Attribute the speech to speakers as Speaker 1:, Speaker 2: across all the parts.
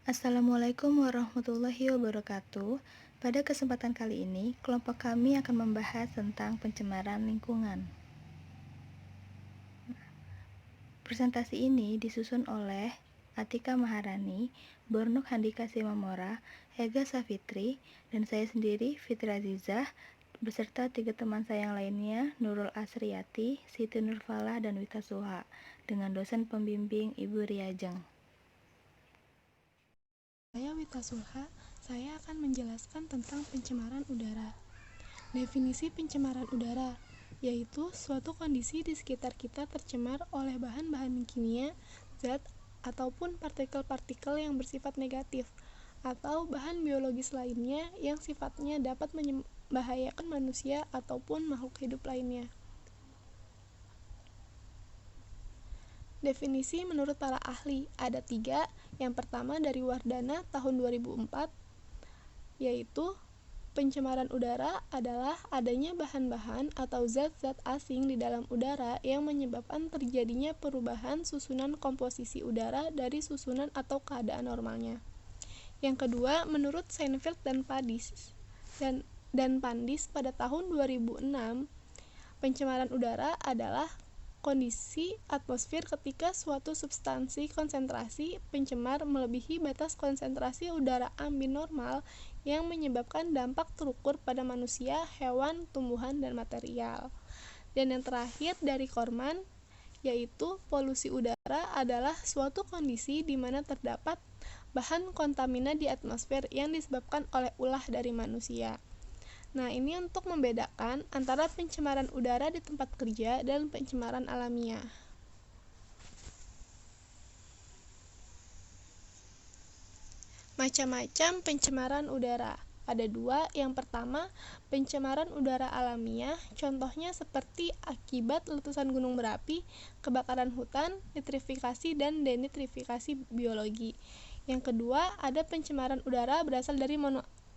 Speaker 1: Assalamualaikum warahmatullahi wabarakatuh. Pada kesempatan kali ini, kelompok kami akan membahas tentang pencemaran lingkungan. Presentasi ini disusun oleh Atika Maharani, Bornuk Handika Simamora, Ega Safitri, dan saya sendiri, Fitri Azizah, beserta 3 teman saya yang lainnya, Nurul Asriyati, Siti Nurfalah, dan Wita Suha, dengan dosen pembimbing Ibu Riajeng.
Speaker 2: Saya Wita Sulha, saya akan menjelaskan tentang pencemaran udara. Definisi pencemaran udara yaitu suatu kondisi di sekitar kita tercemar oleh bahan-bahan kimia, zat, ataupun partikel-partikel yang bersifat negatif atau bahan biologis lainnya yang sifatnya dapat membahayakan manusia ataupun makhluk hidup lainnya. Definisi menurut para ahli ada 3. Yang pertama dari Wardana tahun 2004, yaitu pencemaran udara adalah adanya bahan-bahan atau zat-zat asing di dalam udara yang menyebabkan terjadinya perubahan susunan komposisi udara dari susunan atau keadaan normalnya. Yang kedua, menurut Seinfeld dan Pandis pada tahun 2006, pencemaran udara adalah kondisi atmosfer ketika suatu substansi konsentrasi pencemar melebihi batas konsentrasi udara ambien normal yang menyebabkan dampak terukur pada manusia, hewan, tumbuhan, dan material. Dan yang terakhir dari Korman, yaitu polusi udara adalah suatu kondisi di mana terdapat bahan kontaminan di atmosfer yang disebabkan oleh ulah dari manusia. Nah, ini untuk membedakan antara pencemaran udara di tempat kerja dan pencemaran alamiah. Macam-macam pencemaran udara. Ada 2. Yang pertama, pencemaran udara alamiah, contohnya seperti akibat letusan gunung berapi, kebakaran hutan, nitrifikasi, dan denitrifikasi biologi. Yang kedua, ada pencemaran udara berasal dari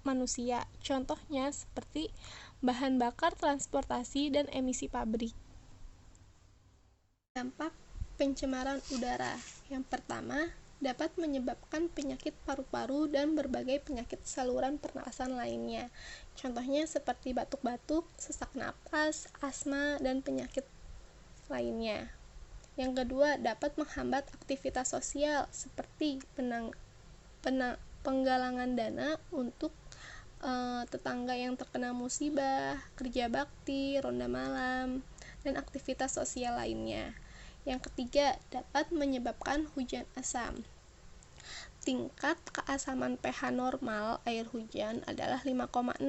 Speaker 2: manusia, contohnya seperti bahan bakar transportasi dan emisi pabrik. Dampak pencemaran udara. Yang pertama, dapat menyebabkan penyakit paru-paru dan berbagai penyakit saluran pernapasan lainnya. Contohnya seperti batuk-batuk, sesak napas, asma, dan penyakit lainnya. Yang kedua, dapat menghambat aktivitas sosial seperti penggalangan dana untuk tetangga yang terkena musibah, kerja bakti, ronda malam, dan aktivitas sosial lainnya. Yang ketiga, dapat menyebabkan hujan asam. Tingkat keasaman pH normal air hujan adalah 5,6.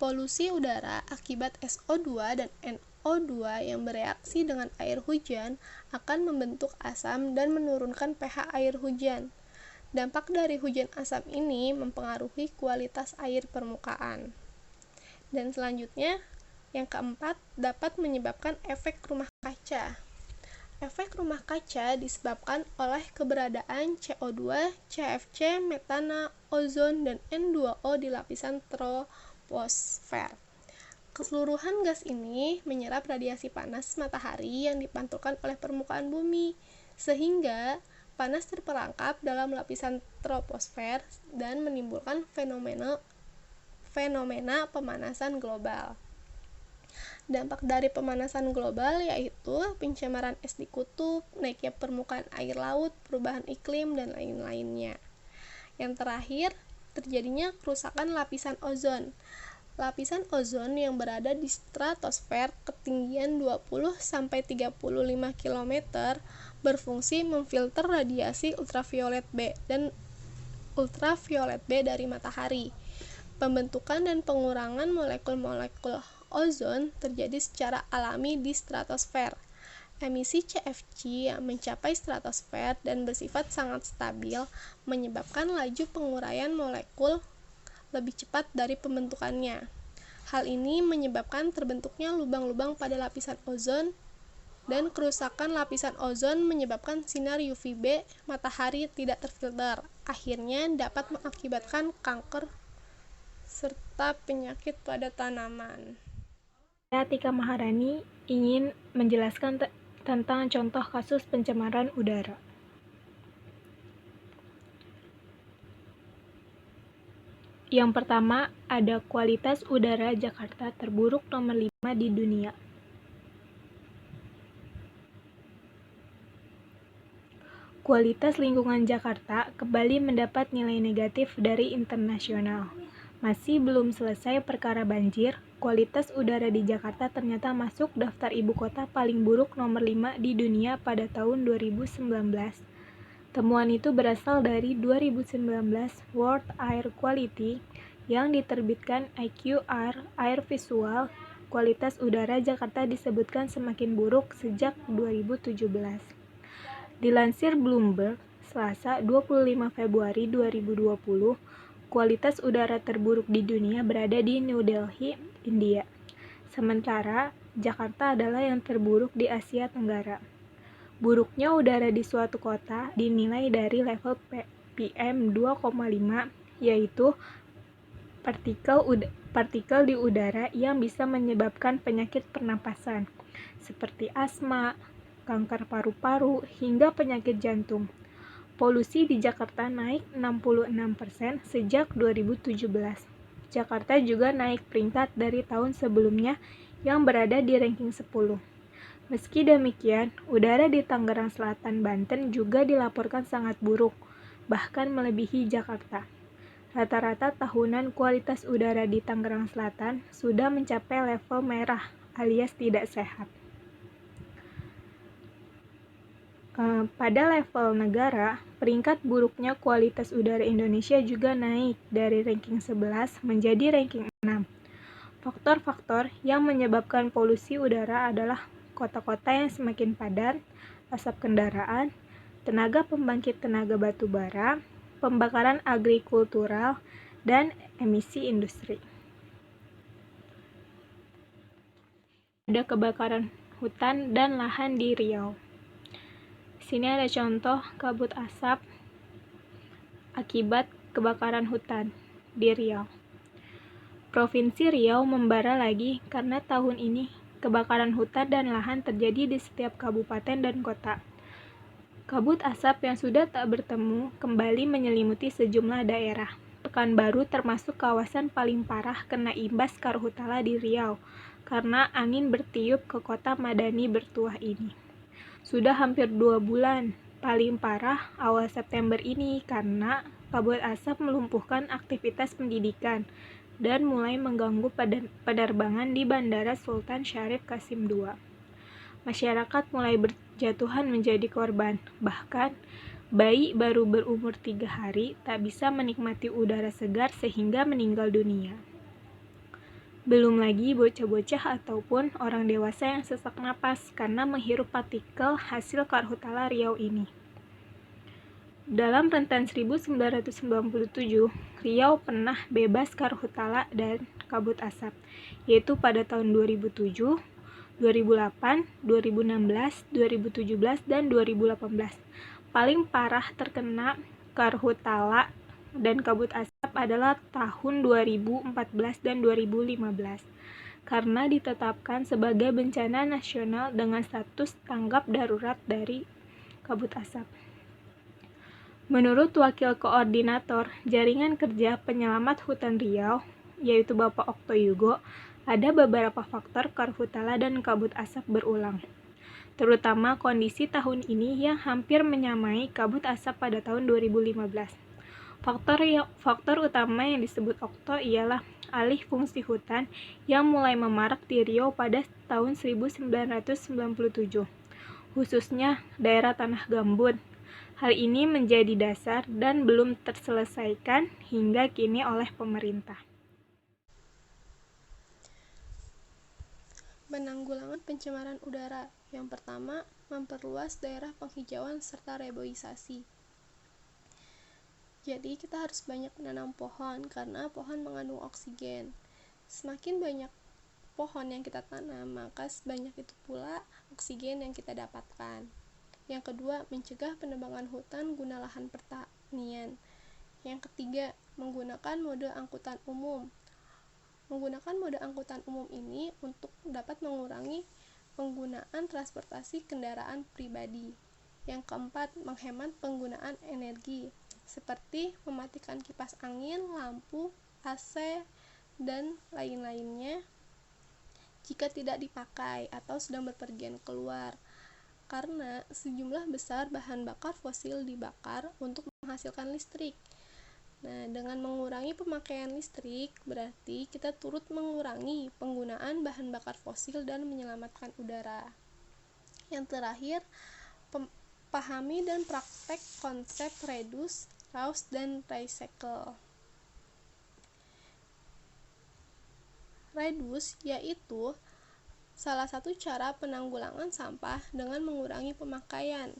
Speaker 2: Polusi udara akibat SO2 dan NO2 yang bereaksi dengan air hujan akan membentuk asam dan menurunkan pH air hujan. Dampak dari hujan asam ini mempengaruhi kualitas air permukaan. Dan selanjutnya, yang keempat, dapat menyebabkan efek rumah kaca. Efek rumah kaca disebabkan oleh keberadaan CO2, CFC, metana, ozon, dan N2O di lapisan troposfer. Keseluruhan gas ini menyerap radiasi panas matahari yang dipantulkan oleh permukaan bumi, sehingga panas terperangkap dalam lapisan troposfer dan menimbulkan fenomena pemanasan global. Dampak dari pemanasan global yaitu pencemaran es di kutub, naiknya permukaan air laut, perubahan iklim, dan lain-lainnya. Yang terakhir, terjadinya kerusakan lapisan ozon. Lapisan ozon yang berada di stratosfer ketinggian 20-35 km berfungsi memfilter radiasi ultraviolet B dan ultraviolet B dari matahari. Pembentukan dan pengurangan molekul-molekul ozon terjadi secara alami di stratosfer. Emisi CFC yang mencapai stratosfer dan bersifat sangat stabil menyebabkan laju penguraian molekul lebih cepat dari pembentukannya. Hal ini menyebabkan terbentuknya lubang-lubang pada lapisan ozon, dan kerusakan lapisan ozon menyebabkan sinar UVB matahari tidak terfilter. Akhirnya dapat mengakibatkan kanker serta penyakit pada tanaman.
Speaker 3: Saya Atika Maharani ingin menjelaskan tentang contoh kasus pencemaran udara. Yang pertama, ada kualitas udara Jakarta terburuk nomor 5 di dunia. Kualitas lingkungan Jakarta kembali mendapat nilai negatif dari internasional. Masih belum selesai perkara banjir, kualitas udara di Jakarta ternyata masuk daftar ibu kota paling buruk nomor 5 di dunia pada tahun 2019. Temuan itu berasal dari 2019 World Air Quality yang diterbitkan IQR Air Visual. Kualitas udara Jakarta disebutkan semakin buruk sejak 2017. Dilansir Bloomberg, Selasa 25 Februari 2020, kualitas udara terburuk di dunia berada di New Delhi, India. Sementara, Jakarta adalah yang terburuk di Asia Tenggara. Buruknya udara di suatu kota dinilai dari level PM 2,5, yaitu partikel di udara yang bisa menyebabkan penyakit pernapasan, seperti asma, kanker paru-paru, hingga penyakit jantung. Polusi di Jakarta naik 66% sejak 2017. Jakarta juga naik peringkat dari tahun sebelumnya yang berada di ranking 10. Meski demikian, udara di Tangerang Selatan, Banten juga dilaporkan sangat buruk, bahkan melebihi Jakarta. Rata-rata tahunan kualitas udara di Tangerang Selatan sudah mencapai level merah alias tidak sehat. Pada level negara, peringkat buruknya kualitas udara Indonesia juga naik dari ranking 11 menjadi ranking 6. Faktor-faktor yang menyebabkan polusi udara adalah kota-kota yang semakin padat, asap kendaraan, tenaga pembangkit tenaga batu bara, pembakaran agrikultural, dan emisi industri. Ada kebakaran hutan dan lahan di Riau. Sini ada contoh kabut asap akibat kebakaran hutan di Riau. Provinsi Riau membara lagi karena tahun ini kebakaran hutan dan lahan terjadi di setiap kabupaten dan kota. Kabut asap yang sudah tak bertemu kembali menyelimuti sejumlah daerah. Pekanbaru termasuk kawasan paling parah kena imbas karhutala di Riau karena angin bertiup ke kota madani bertuah ini. Sudah hampir 2 bulan, paling parah awal September ini karena kabut asap melumpuhkan aktivitas pendidikan dan mulai mengganggu penerbangan di Bandara Sultan Syarif Qasim II. Masyarakat mulai berjatuhan menjadi korban, bahkan bayi baru berumur 3 hari tak bisa menikmati udara segar sehingga meninggal dunia. Belum lagi bocah-bocah ataupun orang dewasa yang sesak napas karena menghirup partikel hasil karhutala Riau ini. Dalam rentan 1997, Riau pernah bebas karhutala dan kabut asap, yaitu pada tahun 2007, 2008, 2016, 2017, dan 2018. Paling parah terkena karhutala dan kabut asap adalah tahun 2014 dan 2015 karena ditetapkan sebagai bencana nasional dengan status tanggap darurat dari kabut asap. Menurut Wakil Koordinator Jaringan Kerja Penyelamat Hutan Riau, yaitu Bapak Okto Yugo, ada beberapa faktor karhutala dan kabut asap berulang, terutama kondisi tahun ini yang hampir menyamai kabut asap pada tahun 2015. Faktor utama yang disebut Okto ialah alih fungsi hutan yang mulai memarak di Riau pada tahun 1997, khususnya daerah tanah gambut. Hal ini menjadi dasar dan belum terselesaikan hingga kini oleh pemerintah.
Speaker 2: Penanggulangan pencemaran udara. Yang pertama, memperluas daerah penghijauan serta reboisasi. Jadi kita harus banyak menanam pohon karena pohon mengandung oksigen. Semakin banyak pohon yang kita tanam, maka sebanyak itu pula oksigen yang kita dapatkan. Yang kedua, mencegah penebangan hutan guna lahan pertanian. Yang ketiga, menggunakan mode angkutan umum. Menggunakan mode angkutan umum ini untuk dapat mengurangi penggunaan transportasi kendaraan pribadi. Yang keempat, menghemat penggunaan energi, seperti mematikan kipas angin, lampu, AC, dan lain-lainnya jika tidak dipakai atau sedang berpergian keluar, karena sejumlah besar bahan bakar fosil dibakar untuk menghasilkan listrik. Nah, dengan mengurangi pemakaian listrik, berarti kita turut mengurangi penggunaan bahan bakar fosil dan menyelamatkan udara. Yang terakhir, pahami dan praktek konsep reduce, reuse, dan recycle. Reduce yaitu salah satu cara penanggulangan sampah dengan mengurangi pemakaian.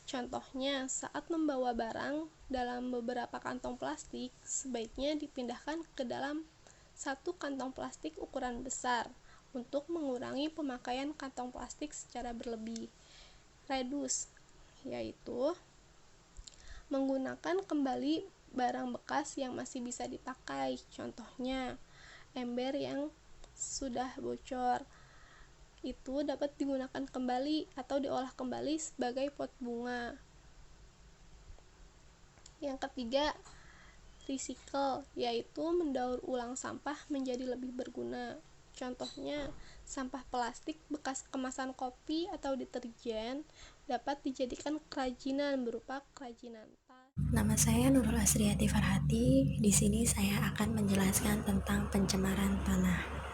Speaker 2: Contohnya, saat membawa barang dalam beberapa kantong plastik, sebaiknya dipindahkan ke dalam satu kantong plastik ukuran besar untuk mengurangi pemakaian kantong plastik secara berlebih. Reduce yaitu menggunakan kembali barang bekas yang masih bisa dipakai. Contohnya, ember yang sudah bocor itu dapat digunakan kembali atau diolah kembali sebagai pot bunga. Yang ketiga, recycle, yaitu mendaur ulang sampah menjadi lebih berguna. Contohnya, sampah plastik bekas kemasan kopi atau deterjen dapat dijadikan kerajinan berupa kerajinan tas.
Speaker 4: Nama saya Nurul Asriati Farhati. Di sini saya akan menjelaskan tentang pencemaran tanah.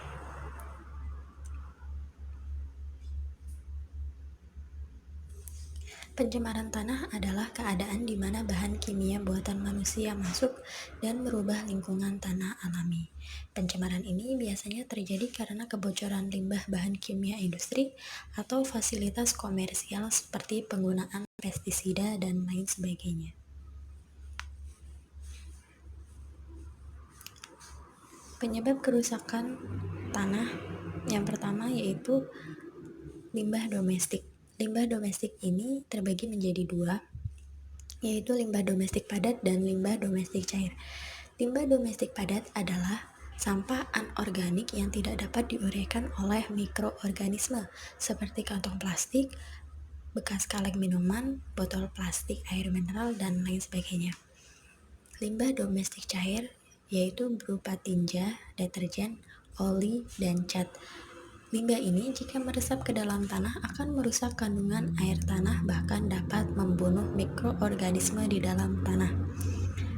Speaker 4: Pencemaran tanah adalah keadaan di mana bahan kimia buatan manusia masuk dan merubah lingkungan tanah alami. Pencemaran ini biasanya terjadi karena kebocoran limbah bahan kimia industri atau fasilitas komersial seperti penggunaan pestisida dan lain sebagainya. Penyebab kerusakan tanah yang pertama yaitu limbah domestik. Limbah domestik ini terbagi menjadi dua, yaitu limbah domestik padat dan limbah domestik cair. Limbah domestik padat adalah sampah anorganik yang tidak dapat diuraikan oleh mikroorganisme seperti kantong plastik, bekas kaleng minuman, botol plastik air mineral, dan lain sebagainya. Limbah domestik cair yaitu berupa tinja, deterjen, oli, dan cat. Limbah ini jika meresap ke dalam tanah akan merusak kandungan air tanah, bahkan dapat membunuh mikroorganisme di dalam tanah.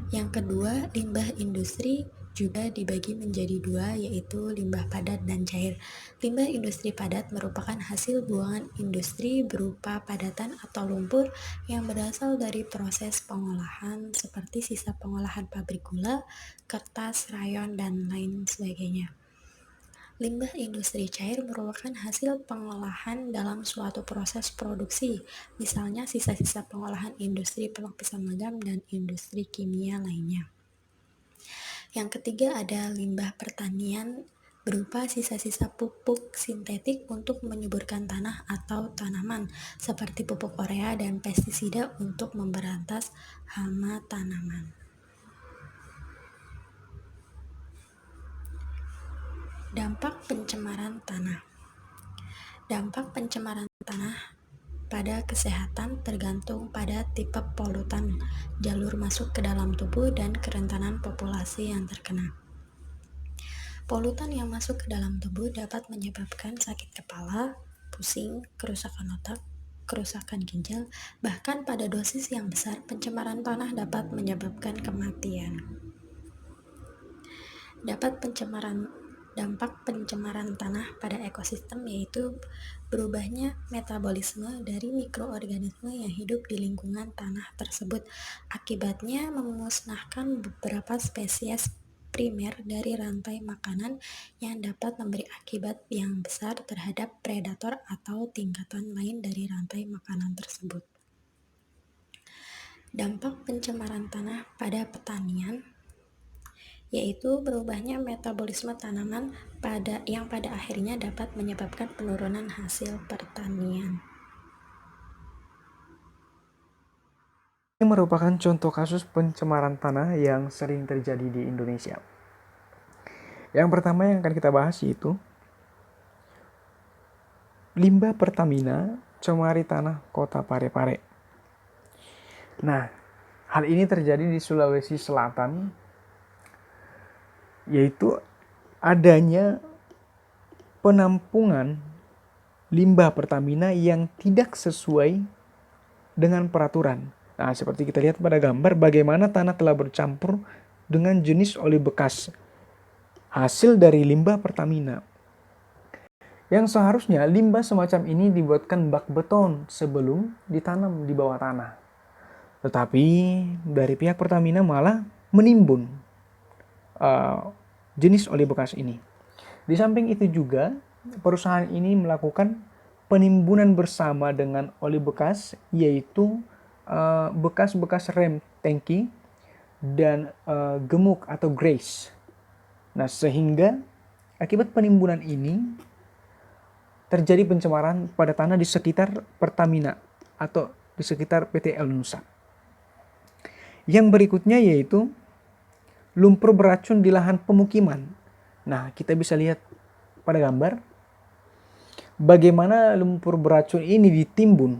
Speaker 4: Yang kedua, limbah industri juga dibagi menjadi dua, yaitu limbah padat dan cair. Limbah industri padat merupakan hasil buangan industri berupa padatan atau lumpur yang berasal dari proses pengolahan seperti sisa pengolahan pabrik gula, kertas, rayon, dan lain sebagainya. Limbah industri cair merupakan hasil pengolahan dalam suatu proses produksi, misalnya sisa-sisa pengolahan industri pelapis logam dan industri kimia lainnya. Yang ketiga ada limbah pertanian berupa sisa-sisa pupuk sintetik untuk menyuburkan tanah atau tanaman, seperti pupuk urea dan pestisida untuk memberantas hama tanaman. Dampak pencemaran tanah. Dampak pencemaran tanah pada kesehatan tergantung pada tipe polutan, jalur masuk ke dalam tubuh, dan kerentanan populasi yang terkena. Polutan yang masuk ke dalam tubuh dapat menyebabkan sakit kepala, pusing, kerusakan otak, kerusakan ginjal, bahkan pada dosis yang besar pencemaran tanah dapat menyebabkan kematian. Dampak pencemaran tanah pada ekosistem yaitu berubahnya metabolisme dari mikroorganisme yang hidup di lingkungan tanah tersebut. Akibatnya memusnahkan beberapa spesies primer dari rantai makanan yang dapat memberi akibat yang besar terhadap predator atau tingkatan lain dari rantai makanan tersebut. Dampak pencemaran tanah pada pertanian yaitu berubahnya metabolisme tanaman yang pada akhirnya dapat menyebabkan penurunan hasil pertanian.
Speaker 5: Ini merupakan contoh kasus pencemaran tanah yang sering terjadi di Indonesia. Yang pertama yang akan kita bahas yaitu limbah Pertamina cemari tanah Kota Parepare. Nah, hal ini terjadi di Sulawesi Selatan yaitu adanya penampungan limbah Pertamina yang tidak sesuai dengan peraturan. Nah, seperti kita lihat pada gambar bagaimana tanah telah bercampur dengan jenis oli bekas hasil dari limbah Pertamina. Yang seharusnya limbah semacam ini dibuatkan bak beton sebelum ditanam di bawah tanah. Tetapi dari pihak Pertamina malah menimbun jenis oli bekas ini. Di samping itu juga perusahaan ini melakukan penimbunan bersama dengan oli bekas, yaitu bekas-bekas rem tangki dan gemuk atau grease. Nah, sehingga akibat penimbunan ini terjadi pencemaran pada tanah di sekitar Pertamina atau di sekitar PT El Nusa. Yang berikutnya yaitu lumpur beracun di lahan pemukiman. Nah, kita bisa lihat pada gambar bagaimana lumpur beracun ini ditimbun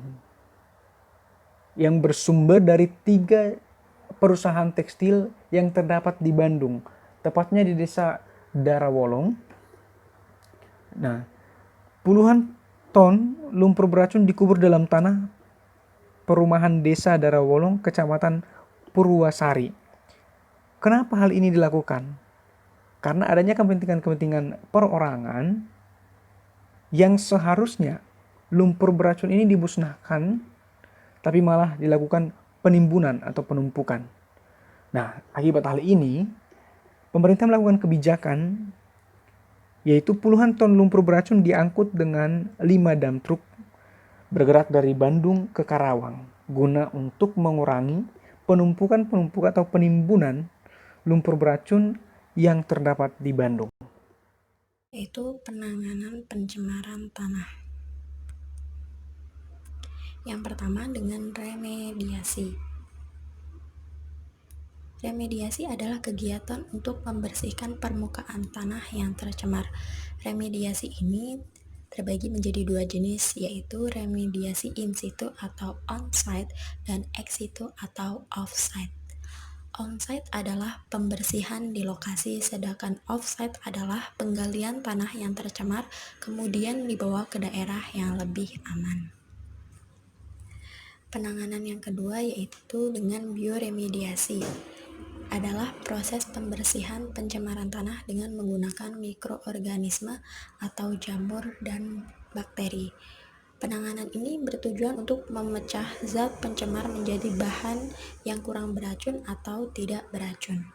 Speaker 5: yang bersumber dari 3 perusahaan tekstil yang terdapat di Bandung, tepatnya di desa Darawolong. Nah, puluhan ton lumpur beracun dikubur dalam tanah perumahan desa Darawolong, kecamatan Purwasari. Kenapa hal ini dilakukan? Karena adanya kepentingan-kepentingan perorangan yang seharusnya lumpur beracun ini dimusnahkan, tapi malah dilakukan penimbunan atau penumpukan. Nah, akibat hal ini, pemerintah melakukan kebijakan yaitu puluhan ton lumpur beracun diangkut dengan 5 dump truk bergerak dari Bandung ke Karawang guna untuk mengurangi penumpukan atau penimbunan lumpur beracun yang terdapat di Bandung.
Speaker 4: Yaitu penanganan pencemaran tanah. Yang pertama dengan remediasi. Remediasi adalah kegiatan untuk membersihkan permukaan tanah yang tercemar. Remediasi ini terbagi menjadi 2 jenis, yaitu remediasi in situ atau on-site dan ex situ atau off-site. On-site adalah pembersihan di lokasi, sedangkan off-site adalah penggalian tanah yang tercemar kemudian dibawa ke daerah yang lebih aman. Penanganan yang kedua yaitu dengan bioremediasi. Adalah proses pembersihan pencemaran tanah dengan menggunakan mikroorganisme atau jamur dan bakteri. Penanganan ini bertujuan untuk memecah zat pencemar menjadi bahan yang kurang beracun atau tidak beracun.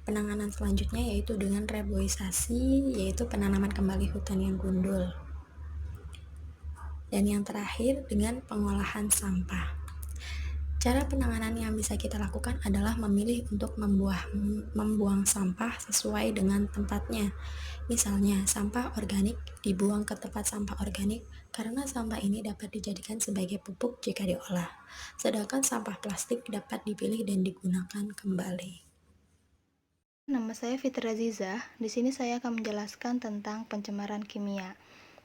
Speaker 4: Penanganan selanjutnya yaitu dengan reboisasi, yaitu penanaman kembali hutan yang gundul. Dan yang terakhir dengan pengolahan sampah. Cara penanganan yang bisa kita lakukan adalah memilih untuk membuang sampah sesuai dengan tempatnya. Misalnya, sampah organik dibuang ke tempat sampah organik karena sampah ini dapat dijadikan sebagai pupuk jika diolah. Sedangkan sampah plastik dapat dipilih dan digunakan kembali.
Speaker 1: Nama saya Fitri Azizah. Di sini saya akan menjelaskan tentang pencemaran kimia.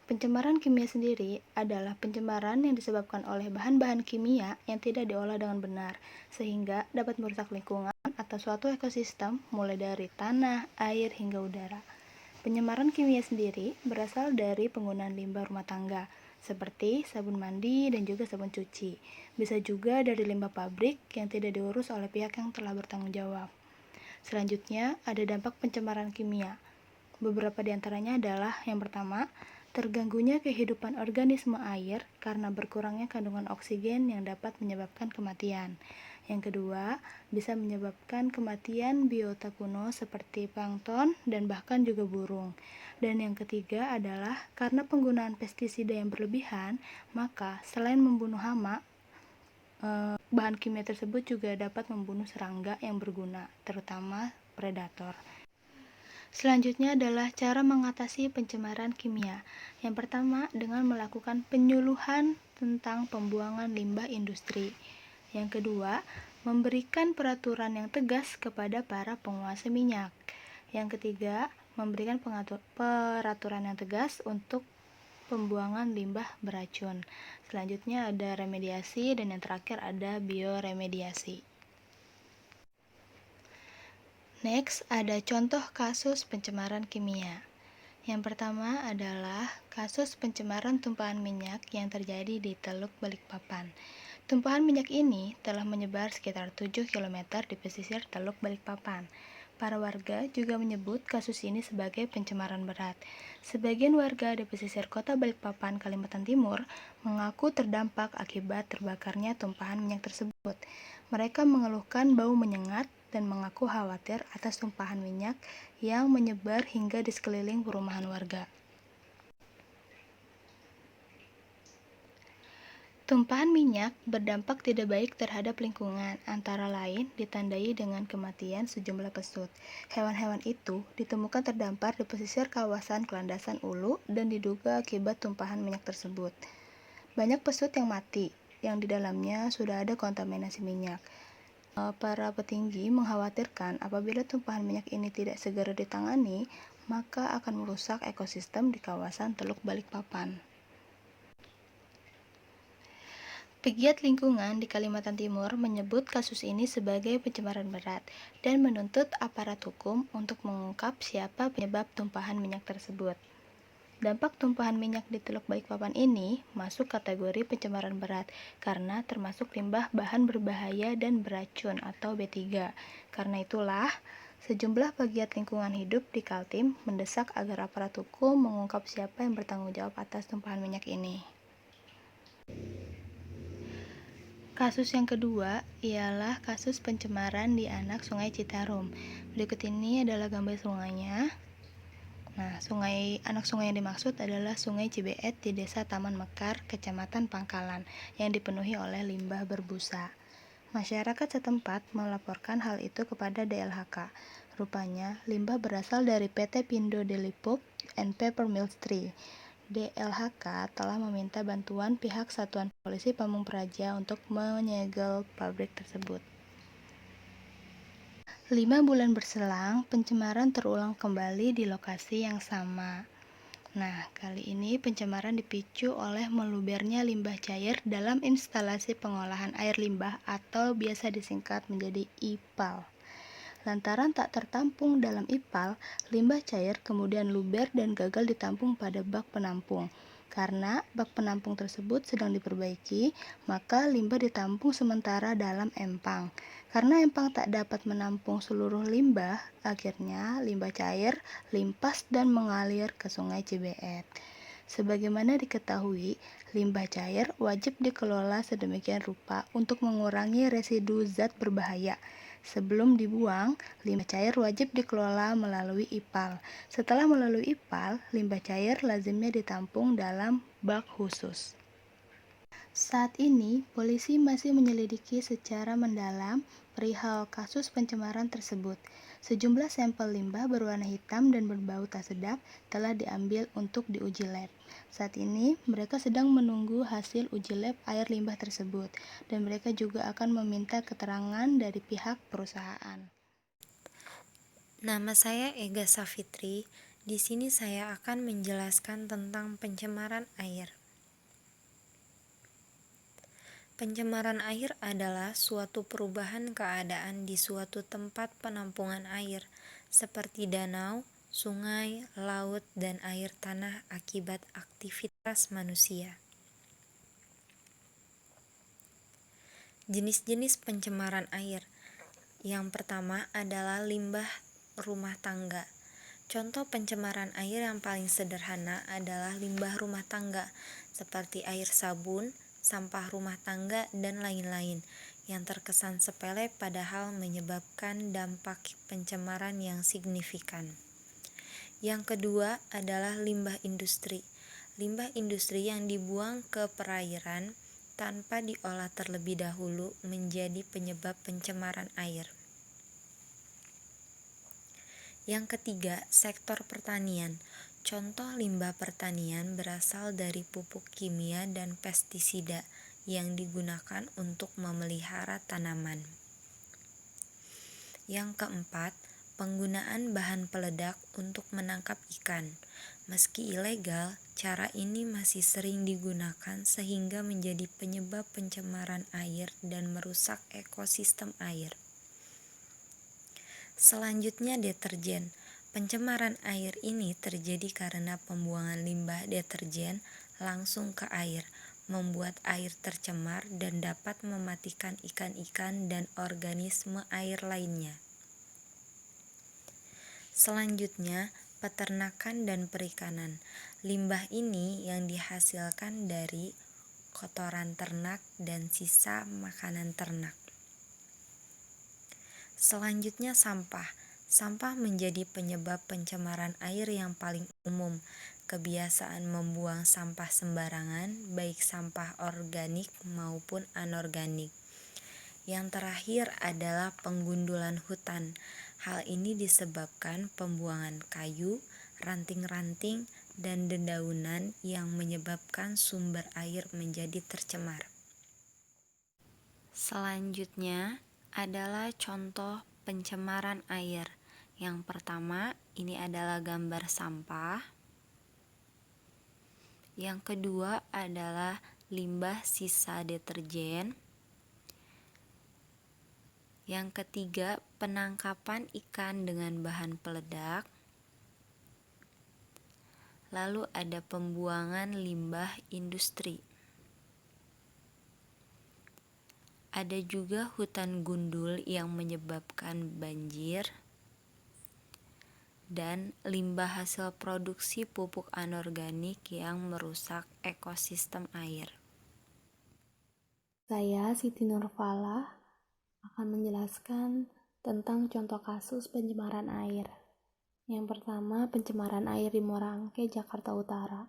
Speaker 1: Pencemaran kimia sendiri adalah pencemaran yang disebabkan oleh bahan-bahan kimia yang tidak diolah dengan benar, sehingga dapat merusak lingkungan atau suatu ekosistem mulai dari tanah, air, hingga udara. Pencemaran kimia sendiri berasal dari penggunaan limbah rumah tangga, seperti sabun mandi dan juga sabun cuci. Bisa juga dari limbah pabrik yang tidak diurus oleh pihak yang telah bertanggung jawab. Selanjutnya, ada dampak pencemaran kimia. Beberapa di antaranya adalah yang pertama, terganggunya kehidupan organisme air karena berkurangnya kandungan oksigen yang dapat menyebabkan kematian. Yang kedua, bisa menyebabkan kematian biota kuno seperti plankton dan bahkan juga burung. Dan yang ketiga adalah karena penggunaan pestisida yang berlebihan, maka selain membunuh hama, bahan kimia tersebut juga dapat membunuh serangga yang berguna, terutama predator. Selanjutnya adalah cara mengatasi pencemaran kimia. Yang pertama, dengan melakukan penyuluhan tentang pembuangan limbah industri. Yang kedua, memberikan peraturan yang tegas kepada para penguasa minyak. Yang ketiga, memberikan peraturan yang tegas untuk pembuangan limbah beracun. Selanjutnya ada remediasi, dan yang terakhir ada bioremediasi. Next, ada contoh kasus pencemaran kimia. Yang pertama adalah kasus pencemaran tumpahan minyak yang terjadi di Teluk Balikpapan. Tumpahan minyak ini telah menyebar sekitar 7 km di pesisir Teluk Balikpapan. Para warga juga menyebut kasus ini sebagai pencemaran berat. Sebagian warga di pesisir kota Balikpapan, Kalimantan Timur, mengaku terdampak akibat terbakarnya tumpahan minyak tersebut. Mereka mengeluhkan bau menyengat dan mengaku khawatir atas tumpahan minyak yang menyebar hingga di sekeliling perumahan warga. Tumpahan minyak berdampak tidak baik terhadap lingkungan, antara lain ditandai dengan kematian sejumlah pesut. Hewan-hewan itu ditemukan terdampar di pesisir kawasan Kelandasan Ulu dan diduga akibat tumpahan minyak tersebut. Banyak pesut yang mati, yang di dalamnya sudah ada kontaminasi minyak. Para petinggi mengkhawatirkan apabila tumpahan minyak ini tidak segera ditangani, maka akan merusak ekosistem di kawasan Teluk Balikpapan. Pegiat lingkungan di Kalimantan Timur menyebut kasus ini sebagai pencemaran berat dan menuntut aparat hukum untuk mengungkap siapa penyebab tumpahan minyak tersebut. Dampak tumpahan minyak di Teluk Balikpapan ini masuk kategori pencemaran berat karena termasuk limbah bahan berbahaya dan beracun atau B3. Karena itulah, sejumlah pegiat lingkungan hidup di Kaltim mendesak agar aparat hukum mengungkap siapa yang bertanggung jawab atas tumpahan minyak ini. Kasus yang kedua ialah kasus pencemaran di anak Sungai Citarum. Berikut ini adalah gambar sungainya. Nah, anak sungai yang dimaksud adalah Sungai Cibeet di Desa Taman Mekar, Kecamatan Pangkalan, yang dipenuhi oleh limbah berbusa. Masyarakat setempat melaporkan hal itu kepada DLHK. Rupanya, limbah berasal dari PT Pindo Deli Pulp and Paper Mills 3. DLHK telah meminta bantuan pihak Satuan Polisi Pamung Praja untuk menyegel pabrik tersebut. 5 bulan berselang, pencemaran terulang kembali di lokasi yang sama. Nah, kali ini pencemaran dipicu oleh melubernya limbah cair dalam instalasi pengolahan air limbah atau biasa disingkat menjadi IPAL. Lantaran tak tertampung dalam IPAL, limbah cair kemudian luber dan gagal ditampung pada bak penampung. Karena bak penampung tersebut sedang diperbaiki, maka limbah ditampung sementara dalam empang. Karena empang tak dapat menampung seluruh limbah, akhirnya limbah cair limpas dan mengalir ke Sungai Cibeet. Sebagaimana diketahui, limbah cair wajib dikelola sedemikian rupa untuk mengurangi residu zat berbahaya. Sebelum dibuang, limbah cair wajib dikelola melalui IPAL. Setelah melalui IPAL, limbah cair lazimnya ditampung dalam bak khusus. Saat ini, polisi masih menyelidiki secara mendalam perihal kasus pencemaran tersebut. Sejumlah sampel limbah berwarna hitam dan berbau tak sedap telah diambil untuk diuji lab. Saat ini, mereka sedang menunggu hasil uji lab air limbah tersebut, dan mereka juga akan meminta keterangan dari pihak perusahaan.
Speaker 4: Nama saya Ega Safitri. Di sini saya akan menjelaskan tentang pencemaran air. Pencemaran air adalah suatu perubahan keadaan di suatu tempat penampungan air, seperti danau, sungai, laut, dan air tanah akibat aktivitas manusia. Jenis-jenis pencemaran air. Yang pertama adalah limbah rumah tangga. Contoh pencemaran air yang paling sederhana adalah limbah rumah tangga, seperti air sabun, sampah rumah tangga, dan lain-lain, yang terkesan sepele padahal menyebabkan dampak pencemaran yang signifikan. Yang kedua adalah limbah industri. Limbah industri yang dibuang ke perairan tanpa diolah terlebih dahulu menjadi penyebab pencemaran air. Yang ketiga, sektor pertanian. Contoh limbah pertanian berasal dari pupuk kimia dan pestisida yang digunakan untuk memelihara tanaman. Yang keempat, penggunaan bahan peledak untuk menangkap ikan. Meski ilegal, cara ini masih sering digunakan sehingga menjadi penyebab pencemaran air dan merusak ekosistem air. Selanjutnya deterjen. Pencemaran air ini terjadi karena pembuangan limbah deterjen langsung ke air, membuat air tercemar dan dapat mematikan ikan-ikan dan organisme air lainnya. Selanjutnya, peternakan dan perikanan. Limbah ini yang dihasilkan dari kotoran ternak dan sisa makanan ternak. Selanjutnya sampah. Sampah menjadi penyebab pencemaran air yang paling umum. Kebiasaan membuang sampah sembarangan, baik sampah organik maupun anorganik. Yang terakhir adalah penggundulan hutan. Hal ini disebabkan pembuangan kayu, ranting-ranting, dan dedaunan yang menyebabkan sumber air menjadi tercemar. Selanjutnya adalah contoh pencemaran air. Yang pertama, ini adalah gambar sampah. Yang kedua adalah limbah sisa deterjen. Yang ketiga, penangkapan ikan dengan bahan peledak. Lalu ada pembuangan limbah industri. Ada juga hutan gundul yang menyebabkan banjir. Dan limbah hasil produksi pupuk anorganik yang merusak ekosistem air.
Speaker 6: Saya, Siti Nurfala, akan menjelaskan tentang contoh kasus pencemaran air. Yang pertama, pencemaran air di Morangke, Jakarta Utara.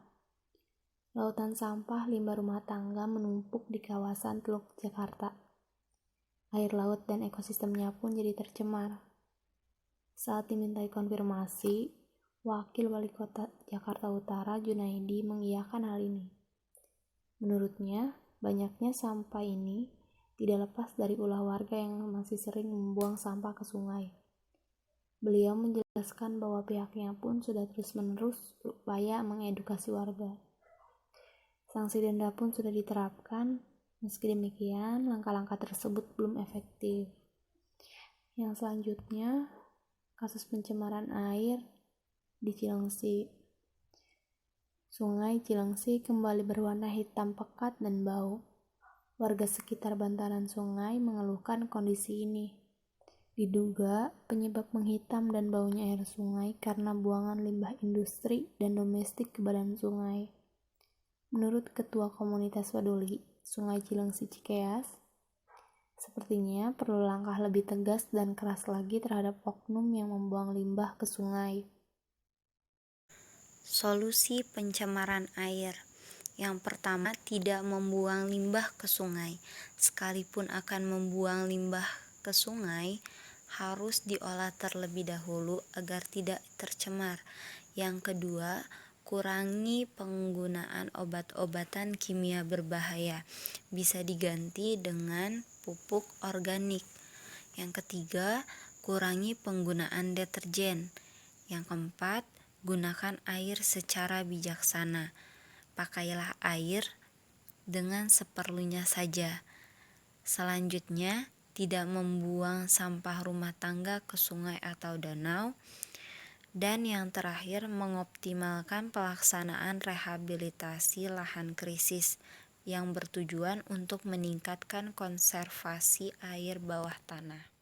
Speaker 6: Lautan sampah limbah rumah tangga menumpuk di kawasan Teluk Jakarta. Air laut dan ekosistemnya pun jadi tercemar. Saat dimintai konfirmasi, Wakil Wali Kota Jakarta Utara Junaidi mengiyakan hal ini. Menurutnya, banyaknya sampah ini tidak lepas dari ulah warga yang masih sering membuang sampah ke sungai. Beliau menjelaskan bahwa pihaknya pun sudah terus-menerus berupaya mengedukasi warga. Sanksi denda pun sudah diterapkan, meski demikian langkah-langkah tersebut belum efektif. Yang selanjutnya, kasus pencemaran air di Cilengsi. Sungai Cilengsi kembali berwarna hitam pekat dan bau. Warga sekitar bantaran sungai mengeluhkan kondisi ini. Diduga penyebab menghitam dan baunya air sungai karena buangan limbah industri dan domestik ke badan sungai. Menurut Ketua Komunitas Peduli Sungai Cilengsi Cikeas, sepertinya perlu langkah lebih tegas dan keras lagi terhadap oknum yang membuang limbah ke sungai.
Speaker 4: Solusi pencemaran air. Yang pertama, tidak membuang limbah ke sungai. Sekalipun akan membuang limbah ke sungai, harus diolah terlebih dahulu agar tidak tercemar. Yang kedua, kurangi penggunaan obat-obatan kimia berbahaya. Bisa diganti dengan pupuk organik. Yang ketiga, kurangi penggunaan deterjen. Yang keempat, gunakan air secara bijaksana. Pakailah air dengan seperlunya saja. Selanjutnya, tidak membuang sampah rumah tangga ke sungai atau danau. Dan yang terakhir, mengoptimalkan pelaksanaan rehabilitasi lahan krisis yang bertujuan untuk meningkatkan konservasi air bawah tanah.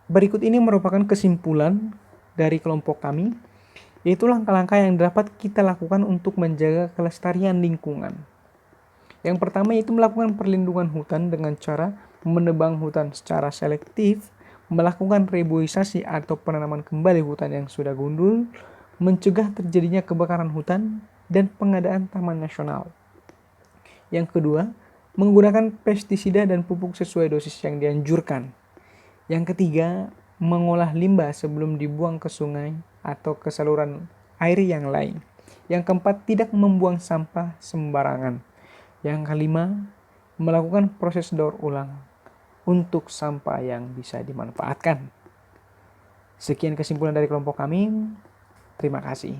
Speaker 5: Berikut ini merupakan kesimpulan dari kelompok kami, yaitu langkah-langkah yang dapat kita lakukan untuk menjaga kelestarian lingkungan. Yang pertama yaitu melakukan perlindungan hutan dengan cara menebang hutan secara selektif, melakukan reboisasi atau penanaman kembali hutan yang sudah gundul, mencegah terjadinya kebakaran hutan, dan pengadaan taman nasional. Yang kedua, menggunakan pestisida dan pupuk sesuai dosis yang dianjurkan. Yang ketiga, mengolah limbah sebelum dibuang ke sungai atau ke saluran air yang lain. Yang keempat, tidak membuang sampah sembarangan. Yang kelima, melakukan proses daur ulang untuk sampah yang bisa dimanfaatkan. Sekian kesimpulan dari kelompok kami. Terima kasih.